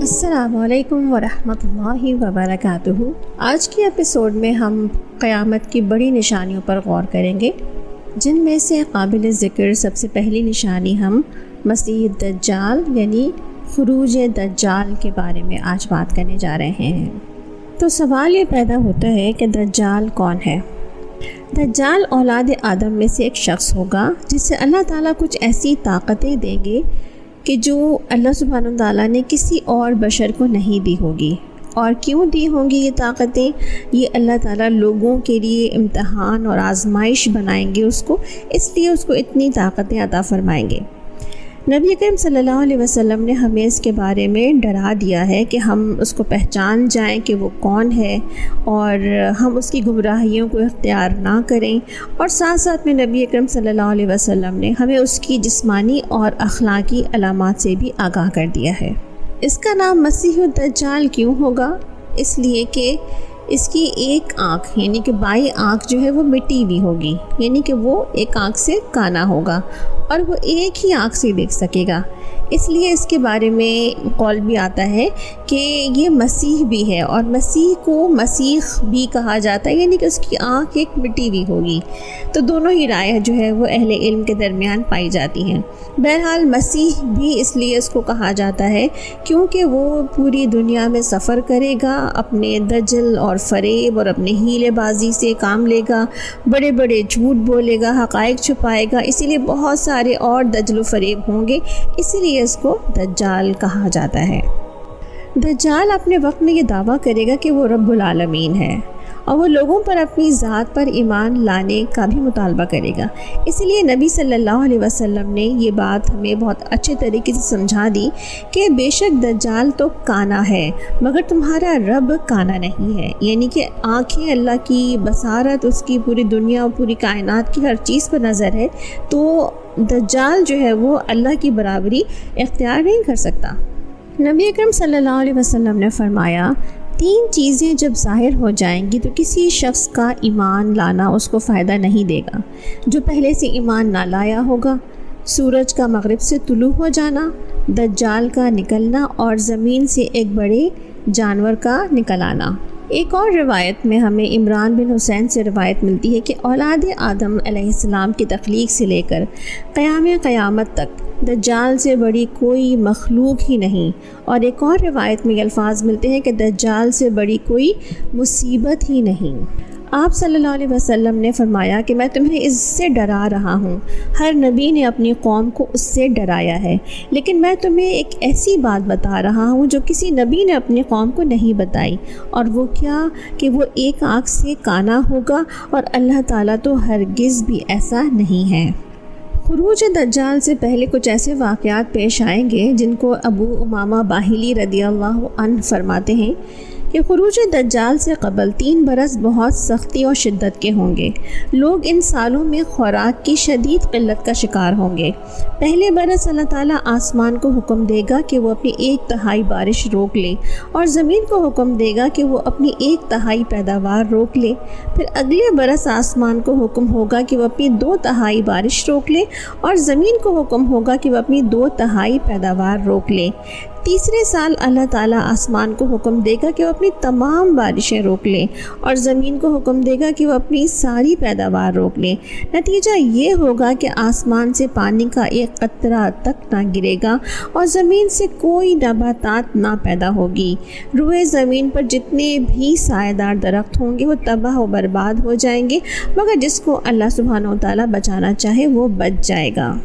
السلام علیکم ورحمۃ اللہ وبرکاتہ۔ آج کی ایپیسوڈ میں ہم قیامت کی بڑی نشانیوں پر غور کریں گے، جن میں سے قابل ذکر سب سے پہلی نشانی ہم مسیح دجال یعنی خروج دجال کے بارے میں آج بات کرنے جا رہے ہیں۔ تو سوال یہ پیدا ہوتا ہے کہ دجال کون ہے؟ دجال اولاد آدم میں سے ایک شخص ہوگا جس سے اللہ تعالیٰ کچھ ایسی طاقتیں دیں گے کہ جو اللہ سبحانہ وتعالیٰ نے کسی اور بشر کو نہیں دی ہوگی۔ اور کیوں دی ہوں گی یہ طاقتیں؟ یہ اللہ تعالیٰ لوگوں کے لیے امتحان اور آزمائش بنائیں گے اس کو، اس لیے اس کو اتنی طاقتیں عطا فرمائیں گے۔ نبی کریم صلی اللہ علیہ وسلم نے ہمیں اس کے بارے میں ڈرا دیا ہے کہ ہم اس کو پہچان جائیں کہ وہ کون ہے اور ہم اس کی گمراہیوں کو اختیار نہ کریں، اور ساتھ ساتھ میں نبی کریم صلی اللہ علیہ وسلم نے ہمیں اس کی جسمانی اور اخلاقی علامات سے بھی آگاہ کر دیا ہے۔ اس کا نام مسیح الدجال کیوں ہوگا؟ اس لیے کہ اس کی ایک آنکھ یعنی کہ بائیں آنکھ جو ہے وہ مٹی ہوئی ہوگی، یعنی کہ وہ ایک آنکھ سے کانا ہوگا اور وہ ایک ہی آنکھ سے دیکھ سکے گا۔ اس لیے اس کے بارے میں قول بھی آتا ہے کہ یہ مسیح بھی ہے، اور مسیح کو مسیح بھی کہا جاتا ہے، یعنی کہ اس کی آنکھ ایک مٹی ہوئی ہوگی۔ تو دونوں ہی رائے جو ہے وہ اہل علم کے درمیان پائی جاتی ہیں۔ بہرحال مسیح بھی اس لیے اس کو کہا جاتا ہے کیونکہ وہ پوری دنیا میں سفر کرے گا، اپنے دجل اور فریب اور اپنے ہیلے بازی سے کام لے گا، بڑے بڑے جھوٹ بولے گا، حقائق چھپائے گا، اسی لیے بہت سارے اور دجل و فریب ہوں گے، اسی لیے اس کو دجال کہا جاتا ہے۔ دجال اپنے وقت میں یہ دعویٰ کرے گا کہ وہ رب العالمین ہے، اور وہ لوگوں پر اپنی ذات پر ایمان لانے کا بھی مطالبہ کرے گا۔ اس لیے نبی صلی اللہ علیہ وسلم نے یہ بات ہمیں بہت اچھے طریقے سے سمجھا دی کہ بے شک دجال تو کانا ہے مگر تمہارا رب کانا نہیں ہے، یعنی کہ آنکھیں اللہ کی، بصارت اس کی پوری دنیا اور پوری کائنات کی ہر چیز پر نظر ہے، تو دجال جو ہے وہ اللہ کی برابری اختیار نہیں کر سکتا۔ نبی اکرم صلی اللہ علیہ وسلم نے فرمایا، 3 چیزیں جب ظاہر ہو جائیں گی تو کسی شخص کا ایمان لانا اس کو فائدہ نہیں دے گا۔ جو پہلے سے ایمان نہ لایا ہوگا، سورج کا مغرب سے طلوع ہو جانا، دجال کا نکلنا، اور زمین سے ایک بڑے جانور کا نکل آنا۔ ایک اور روایت میں ہمیں عمران بن حسین سے روایت ملتی ہے کہ اولاد آدم علیہ السلام کی تخلیق سے لے کر قیامت تک دجال سے بڑی کوئی مخلوق ہی نہیں، اور ایک اور روایت میں یہ الفاظ ملتے ہیں کہ دجال سے بڑی کوئی مصیبت ہی نہیں۔ آپ صلی اللہ علیہ وسلم نے فرمایا کہ میں تمہیں اس سے ڈرا رہا ہوں، ہر نبی نے اپنی قوم کو اس سے ڈرایا ہے، لیکن میں تمہیں ایک ایسی بات بتا رہا ہوں جو کسی نبی نے اپنی قوم کو نہیں بتائی، اور وہ کیا کہ وہ ایک آنکھ سے کانا ہوگا، اور اللہ تعالیٰ تو ہرگز بھی ایسا نہیں ہے۔ خروج دجال سے پہلے کچھ ایسے واقعات پیش آئیں گے جن کو ابو امامہ باہلی رضی اللہ عنہ فرماتے ہیں کہ خروج دجال سے قبل 3 برس بہت سختی اور شدت کے ہوں گے۔ لوگ ان سالوں میں خوراک کی شدید قلت کا شکار ہوں گے۔ پہلے برس اللہ تعالیٰ آسمان کو حکم دے گا کہ وہ اپنی 1/3 بارش روک لے، اور زمین کو حکم دے گا کہ وہ اپنی 1/3 پیداوار روک لے۔ پھر اگلے برس آسمان کو حکم ہوگا کہ وہ اپنی 2/3 بارش روک لے، اور زمین کو حکم ہوگا کہ وہ اپنی 2/3 پیداوار روک لے۔ تیسرے سال اللہ تعالیٰ آسمان کو حکم دے گا کہ وہ اپنی تمام بارشیں روک لے، اور زمین کو حکم دے گا کہ وہ اپنی ساری پیداوار روک لے۔ نتیجہ یہ ہوگا کہ آسمان سے پانی کا ایک قطرہ تک نہ گرے گا، اور زمین سے کوئی نباتات نہ پیدا ہوگی۔ روئے زمین پر جتنے بھی سایہ دار درخت ہوں گے وہ تباہ و برباد ہو جائیں گے، مگر جس کو اللہ سبحانہ و تعالیٰ بچانا چاہے وہ بچ جائے گا۔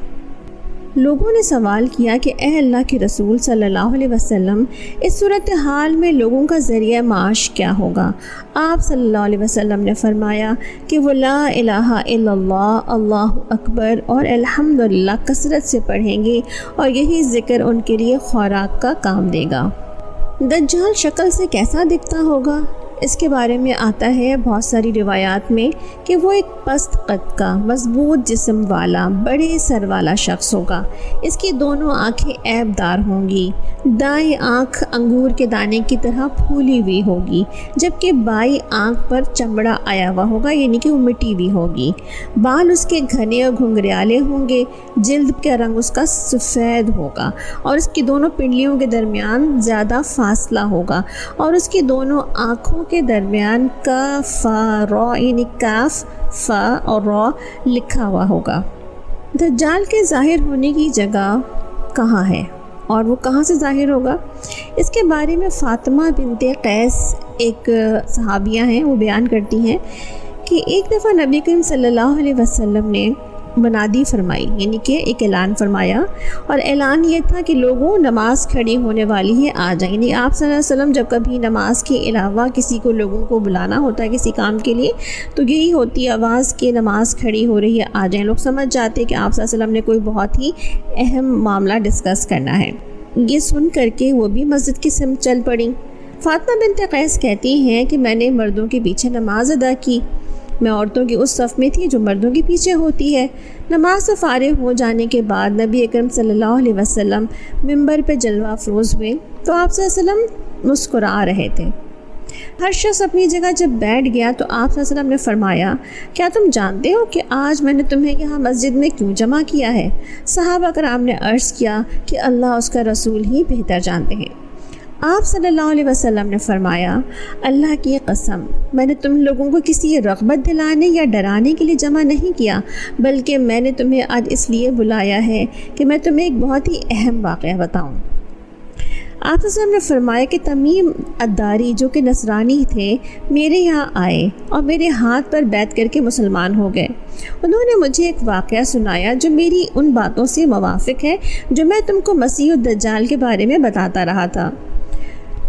لوگوں نے سوال کیا کہ اے اللہ کے رسول صلی اللہ علیہ وسلم، اس صورتحال میں لوگوں کا ذریعہ معاش کیا ہوگا؟ آپ صلی اللہ علیہ وسلم نے فرمایا کہ وہ لا الہ الا اللہ، اللہ اکبر اور الحمدللہ کثرت سے پڑھیں گے، اور یہی ذکر ان کے لیے خوراک کا کام دے گا۔ دجال شکل سے کیسا دکھتا ہوگا؟ اس کے بارے میں آتا ہے بہت ساری روایات میں کہ وہ ایک پست قد کا مضبوط جسم والا بڑے سر والا شخص ہوگا۔ اس کی دونوں آنکھیں عیب دار ہوں گی، دائیں آنکھ انگور کے دانے کی طرح پھولی ہوئی ہوگی، جبکہ بائیں آنکھ پر چمڑا آیا ہوا ہوگا، یعنی کہ وہ مٹی ہوئی ہوگی۔ بال اس کے گھنے اور گھنگریالے ہوں گے، جلد کا رنگ اس کا سفید ہوگا اور اس کی دونوں پنڈلیوں کے درمیان زیادہ فاصلہ ہوگا، اور اس کی دونوں آنکھوں کے درمیان کاف را، یعنی کاف فا اور را لکھا ہوا ہوگا۔ دجال کے ظاہر ہونے کی جگہ کہاں ہے اور وہ کہاں سے ظاہر ہوگا؟ اس کے بارے میں فاطمہ بنت قیس ایک صحابیہ ہیں، وہ بیان کرتی ہیں کہ ایک دفعہ نبی کریم صلی اللہ علیہ وسلم نے منادی فرمائی، یعنی کہ ایک اعلان فرمایا، اور اعلان یہ تھا کہ لوگوں نماز کھڑی ہونے والی ہے، آ جائیں۔ یعنی آپ صلی اللہ علیہ وسلم جب کبھی نماز کے علاوہ کسی کو لوگوں کو بلانا ہوتا ہے کسی کام کے لیے، تو یہی ہوتی آواز کہ نماز کھڑی ہو رہی ہے، آ جائیں۔ لوگ سمجھ جاتے کہ آپ صلی اللہ علیہ وسلم نے کوئی بہت ہی اہم معاملہ ڈسکس کرنا ہے۔ یہ سن کر کے وہ بھی مسجد کی سمت چل پڑیں۔ فاطمہ بنت قیس کہتی ہیں کہ میں نے مردوں کے پیچھے نماز ادا کی۔ میں عورتوں کی اس صف میں تھی جو مردوں کے پیچھے ہوتی ہے۔ نماز سے فارغ ہو جانے کے بعد نبی اکرم صلی اللہ علیہ وسلم ممبر پہ جلوہ افروز ہوئے تو آپ صلی اللہ علیہ وسلم مسکرا رہے تھے۔ ہر شخص اپنی جگہ جب بیٹھ گیا تو آپ صلی اللہ علیہ وسلم نے فرمایا، کیا تم جانتے ہو کہ آج میں نے تمہیں یہاں مسجد میں کیوں جمع کیا ہے؟ صحابہ کرام نے عرض کیا کہ اللہ اس کا رسول ہی بہتر جانتے ہیں۔ آپ صلی اللہ علیہ وسلم نے فرمایا، اللہ کی قسم، میں نے تم لوگوں کو کسی رغبت دلانے یا ڈرانے کے لیے جمع نہیں کیا، بلکہ میں نے تمہیں آج اس لیے بلایا ہے کہ میں تمہیں ایک بہت ہی اہم واقعہ بتاؤں۔ آپ صلی اللہ علیہ وسلم نے فرمایا کہ تمیم الداری جو کہ نصرانی تھے میرے یہاں آئے اور میرے ہاتھ پر بیعت کر کے مسلمان ہو گئے۔ انہوں نے مجھے ایک واقعہ سنایا جو میری ان باتوں سے موافق ہے جو میں تم کو مسیح الدجال کے بارے میں بتاتا رہا تھا۔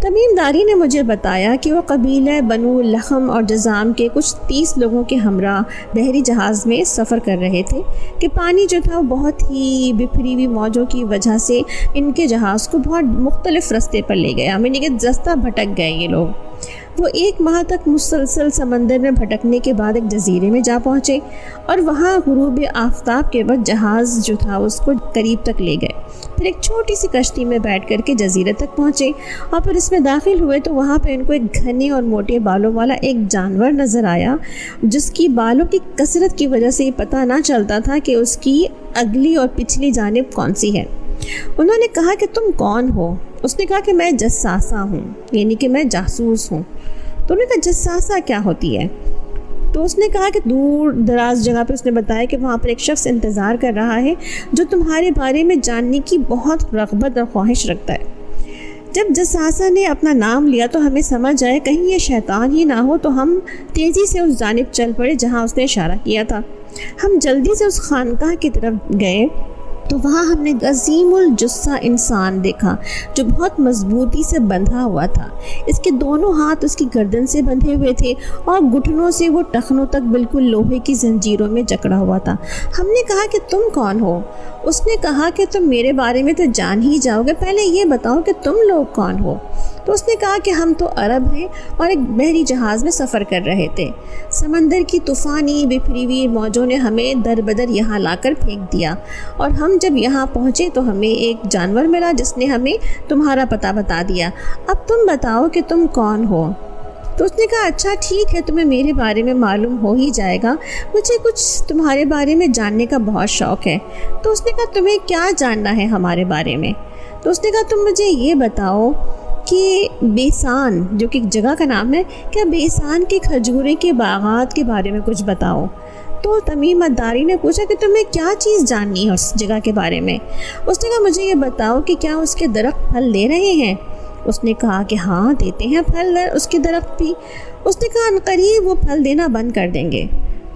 تمیم داری نے مجھے بتایا کہ وہ قبیلہ بنو لخم اور جزام کے کچھ 30 لوگوں کے ہمراہ بحری جہاز میں سفر کر رہے تھے کہ پانی جو تھا وہ بہت ہی بکھری ہوئی موجوں کی وجہ سے ان کے جہاز کو بہت مختلف رستے پر لے گیا، یعنی کہ رستہ بھٹک گئے یہ لوگ۔ وہ 1 ماہ تک مسلسل سمندر میں بھٹکنے کے بعد ایک جزیرے میں جا پہنچے اور وہاں غروب آفتاب کے بعد جہاز جو تھا اس کو قریب تک لے گئے۔ پھر ایک چھوٹی سی کشتی میں بیٹھ کر کے جزیرے تک پہنچے اور پھر اس میں داخل ہوئے تو وہاں پہ ان کو ایک گھنے اور موٹے بالوں والا ایک جانور نظر آیا، جس کی بالوں کی کثرت کی وجہ سے یہ پتہ نہ چلتا تھا کہ اس کی اگلی اور پچھلی جانب کون سی ہے۔ انہوں نے کہا کہ تم کون ہو؟ اس نے کہا کہ میں جساسہ ہوں، یعنی کہ میں جاسوس ہوں۔ تو انہوں نے کہا جساسہ کیا ہوتی ہے؟ تو اس نے کہا کہ دور دراز جگہ پہ اس نے بتایا کہ وہاں پر ایک شخص انتظار کر رہا ہے جو تمہارے بارے میں جاننے کی بہت رغبت اور خواہش رکھتا ہے۔ جب جساسہ نے اپنا نام لیا تو ہمیں سمجھ آیا کہیں یہ شیطان ہی نہ ہو، تو ہم تیزی سے اس جانب چل پڑے جہاں اس نے اشارہ کیا تھا۔ ہم جلدی سے اس خانقاہ کی طرف گئے تو وہاں ہم نے عظیم الجثہ انسان دیکھا جو بہت مضبوطی سے بندھا ہوا تھا۔ اس کے دونوں ہاتھ اس کی گردن سے بندھے ہوئے تھے اور گھٹنوں سے وہ ٹخنوں تک بالکل لوہے کی زنجیروں میں جکڑا ہوا تھا۔ ہم نے کہا کہ تم کون ہو؟ اس نے کہا کہ تم میرے بارے میں تو جان ہی جاؤ گے، پہلے یہ بتاؤ کہ تم لوگ کون ہو؟ تو اس نے کہا کہ ہم تو عرب ہیں اور ایک بحری جہاز میں سفر کر رہے تھے۔ سمندر کی طوفانی بکھری ہوئی موجوں نے ہمیں در بدر یہاں لا کر پھینک دیا، اور ہم جب یہاں پہنچے تو ہمیں ایک جانور ملا جس نے ہمیں تمہارا پتہ بتا دیا۔ اب تم بتاؤ کہ تم کون ہو؟ تو اس نے کہا اچھا ٹھیک ہے، تمہیں میرے بارے میں معلوم ہو ہی جائے گا، مجھے کچھ تمہارے بارے میں جاننے کا بہت شوق ہے۔ تو اس نے کہا تمہیں کیا جاننا ہے ہمارے بارے میں؟ تو اس نے کہا تم مجھے یہ بتاؤ کہ بیسان جو کہ ایک جگہ کا نام ہے، کیا بیسان کے کھجورے کے باغات کے بارے میں کچھ بتاؤ۔ تو تمیم الداری نے پوچھا کہ تمہیں کیا چیز جاننی ہے اس جگہ کے بارے میں؟ اس نے کہا مجھے یہ بتاؤ کہ کیا اس کے درخت پھل دے رہے ہیں؟ اس نے کہا کہ ہاں دیتے ہیں پھل اس کے درخت بھی۔ اس نے کہا عنقریب وہ پھل دینا بند کر دیں گے۔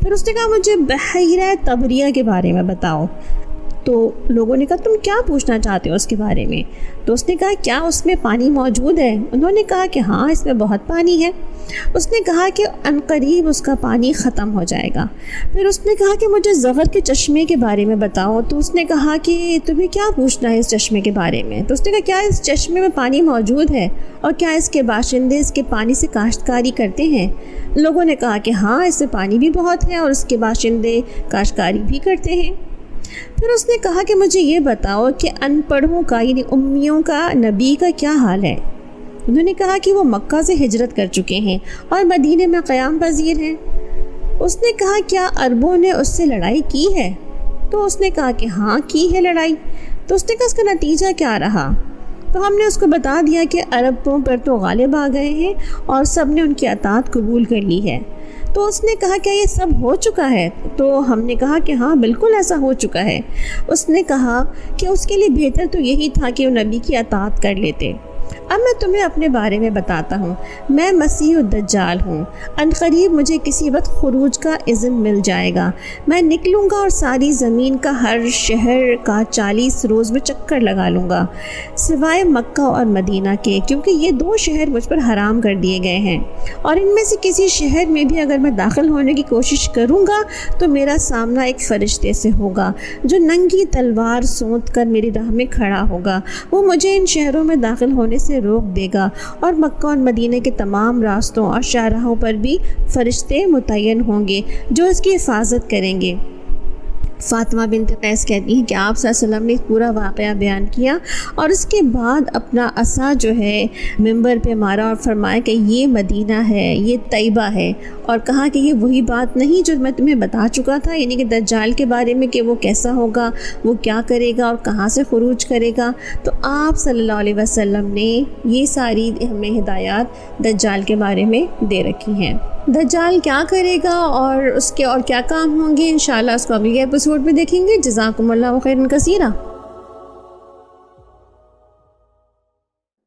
پھر اس نے کہا مجھے بحیرہ طبریہ کے بارے میں بتاؤ۔ تو لوگوں نے کہا تم کیا پوچھنا چاہتے ہو اس کے بارے میں؟ تو اس نے کہا کیا اس میں پانی موجود ہے؟ انہوں نے کہا کہ ہاں اس میں بہت پانی ہے۔ اس نے کہا کہ عنقریب اس کا پانی ختم ہو جائے گا۔ پھر اس نے کہا کہ مجھے زغر کے چشمے کے بارے میں بتاؤ۔ تو اس نے کہا کہ تمہیں کیا پوچھنا ہے اس چشمے کے بارے میں؟ تو اس نے کہا کیا اس چشمے میں پانی موجود ہے اور کیا اس کے باشندے اس کے پانی سے کاشتکاری کرتے ہیں؟ لوگوں نے کہا کہ ہاں اس میں پانی بھی بہت ہے اور اس کے باشندے کاشتکاری بھی کرتے ہیں۔ پھر اس نے کہا کہ مجھے یہ بتاؤ کہ ان پڑھوں کا یعنی امیوں کا نبی کا کیا حال ہے؟ انہوں نے کہا کہ وہ مکہ سے ہجرت کر چکے ہیں اور مدینے میں قیام پذیر ہیں۔ اس نے کہا کیا عربوں نے اس سے لڑائی کی ہے؟ تو اس نے کہا کہ ہاں کی ہے لڑائی۔ تو اس نے کہا اس کا نتیجہ کیا رہا؟ تو ہم نے اس کو بتا دیا کہ عربوں پر تو غالب آ گئے ہیں اور سب نے ان کی اطاعت قبول کر لی ہے۔ تو اس نے کہا کیا یہ سب ہو چکا ہے؟ تو ہم نے کہا کہ ہاں بالکل ایسا ہو چکا ہے۔ اس نے کہا کہ اس کے لیے بہتر تو یہی تھا کہ وہ نبی کی اطاعت کر لیتے۔ اب میں تمہیں اپنے بارے میں بتاتا ہوں۔ میں مسیح الدجال ہوں۔ عنقریب مجھے کسی وقت خروج کا اذن مل جائے گا۔ میں نکلوں گا اور ساری زمین کا ہر شہر کا 40 روز میں چکر لگا لوں گا، سوائے مکہ اور مدینہ کے، کیونکہ یہ 2 شہر مجھ پر حرام کر دیے گئے ہیں، اور ان میں سے کسی شہر میں بھی اگر میں داخل ہونے کی کوشش کروں گا تو میرا سامنا ایک فرشتے سے ہوگا جو ننگی تلوار سونت کر میری راہ میں کھڑا ہوگا۔ وہ مجھے ان شہروں میں داخل ہونے سے روک دے گا، اور مکہ اور مدینہ کے تمام راستوں اور شاہراہوں پر بھی فرشتے متعین ہوں گے جو اس کی حفاظت کریں گے۔ فاطمہ بنت قیس کہتی ہیں کہ آپ صلی اللہ علیہ وسلم نے پورا واقعہ بیان کیا اور اس کے بعد اپنا عصا جو ہے منبر پہ مارا اور فرمایا کہ یہ مدینہ ہے، یہ طیبہ ہے، اور کہا کہ یہ وہی بات نہیں جو میں تمہیں بتا چکا تھا، یعنی کہ دجال کے بارے میں کہ وہ کیسا ہوگا، وہ کیا کرے گا اور کہاں سے خروج کرے گا۔ تو آپ صلی اللہ علیہ وسلم نے یہ ساری ہمیں ہدایات دجال کے بارے میں دے رکھی ہیں۔ دجال کیا کرے گا اور اس کے اور کیا کام ہوں گے، انشاءاللہ اس کو اگلی ایپیسوڈ میں دیکھیں گے۔ جزاکم اللہ خیرا کثیرا۔